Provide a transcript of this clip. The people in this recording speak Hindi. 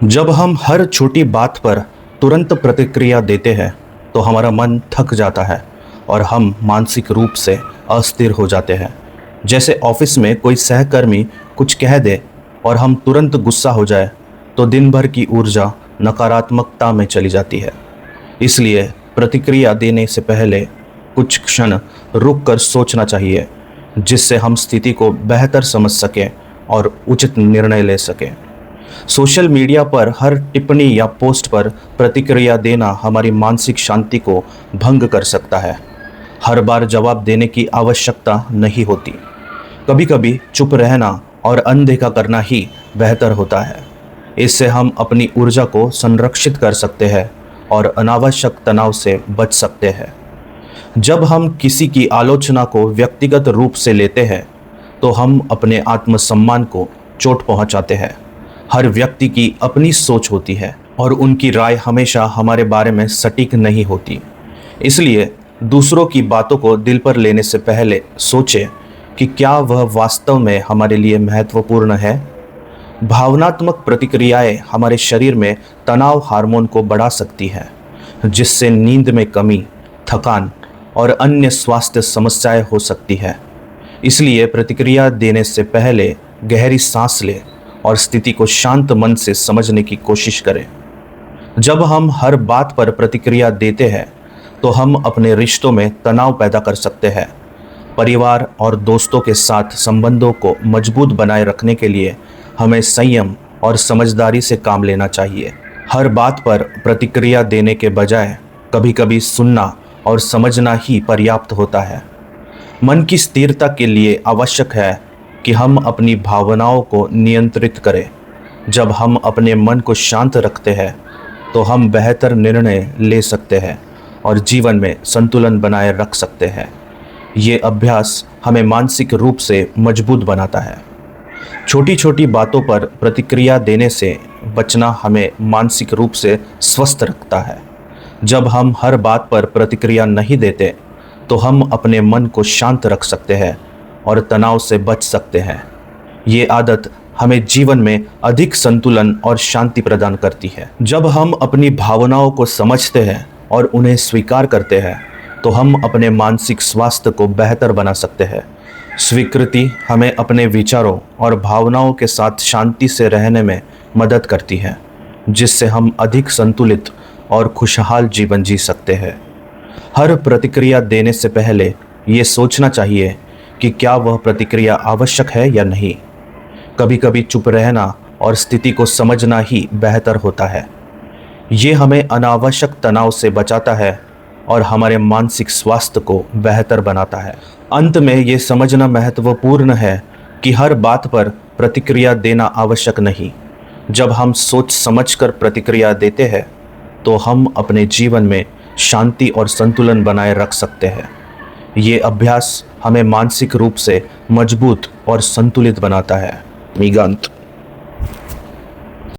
जब हम हर छोटी बात पर तुरंत प्रतिक्रिया देते हैं तो हमारा मन थक जाता है और हम मानसिक रूप से अस्थिर हो जाते हैं। जैसे ऑफिस में कोई सहकर्मी कुछ कह दे और हम तुरंत गुस्सा हो जाए तो दिन भर की ऊर्जा नकारात्मकता में चली जाती है। इसलिए प्रतिक्रिया देने से पहले कुछ क्षण रुक कर सोचना चाहिए, जिससे हम स्थिति को बेहतर समझ सकें और उचित निर्णय ले सकें। सोशल मीडिया पर हर टिप्पणी या पोस्ट पर प्रतिक्रिया देना हमारी मानसिक शांति को भंग कर सकता है। हर बार जवाब देने की आवश्यकता नहीं होती। कभी कभी चुप रहना और अनदेखा करना ही बेहतर होता है। इससे हम अपनी ऊर्जा को संरक्षित कर सकते हैं और अनावश्यक तनाव से बच सकते हैं। जब हम किसी की आलोचना को व्यक्तिगत रूप से लेते हैं तो हम अपने आत्मसम्मान को चोट पहुंचाते हैं। हर व्यक्ति की अपनी सोच होती है और उनकी राय हमेशा हमारे बारे में सटीक नहीं होती। इसलिए दूसरों की बातों को दिल पर लेने से पहले सोचें कि क्या वह वास्तव में हमारे लिए महत्वपूर्ण है। भावनात्मक प्रतिक्रियाएं हमारे शरीर में तनाव हार्मोन को बढ़ा सकती हैं, जिससे नींद में कमी, थकान और अन्य स्वास्थ्य समस्याएं हो सकती है। इसलिए प्रतिक्रिया देने से पहले गहरी सांस लें और स्थिति को शांत मन से समझने की कोशिश करें। जब हम हर बात पर प्रतिक्रिया देते हैं तो हम अपने रिश्तों में तनाव पैदा कर सकते हैं। परिवार और दोस्तों के साथ संबंधों को मजबूत बनाए रखने के लिए हमें संयम और समझदारी से काम लेना चाहिए। हर बात पर प्रतिक्रिया देने के बजाय कभी-कभी सुनना और समझना ही पर्याप्त होता है। मन की स्थिरता के लिए आवश्यक है कि हम अपनी भावनाओं को नियंत्रित करें। जब हम अपने मन को शांत रखते हैं तो हम बेहतर निर्णय ले सकते हैं और जीवन में संतुलन बनाए रख सकते हैं। ये अभ्यास हमें मानसिक रूप से मजबूत बनाता है। छोटी छोटी बातों पर प्रतिक्रिया देने से बचना हमें मानसिक रूप से स्वस्थ रखता है। जब हम हर बात पर प्रतिक्रिया नहीं देते तो हम अपने मन को शांत रख सकते हैं और तनाव से बच सकते हैं। ये आदत हमें जीवन में अधिक संतुलन और शांति प्रदान करती है। जब हम अपनी भावनाओं को समझते हैं और उन्हें स्वीकार करते हैं तो हम अपने मानसिक स्वास्थ्य को बेहतर बना सकते हैं। स्वीकृति हमें अपने विचारों और भावनाओं के साथ शांति से रहने में मदद करती है, जिससे हम अधिक संतुलित और खुशहाल जीवन जी सकते हैं। हर प्रतिक्रिया देने से पहले ये सोचना चाहिए कि क्या वह प्रतिक्रिया आवश्यक है या नहीं। कभी कभी चुप रहना और स्थिति को समझना ही बेहतर होता है। ये हमें अनावश्यक तनाव से बचाता है और हमारे मानसिक स्वास्थ्य को बेहतर बनाता है। अंत में ये समझना महत्वपूर्ण है कि हर बात पर प्रतिक्रिया देना आवश्यक नहीं। जब हम सोच समझकर प्रतिक्रिया देते हैं तो हम अपने जीवन में शांति और संतुलन बनाए रख सकते हैं। ये अभ्यास हमें मानसिक रूप से मजबूत और संतुलित बनाता है। मिगांत।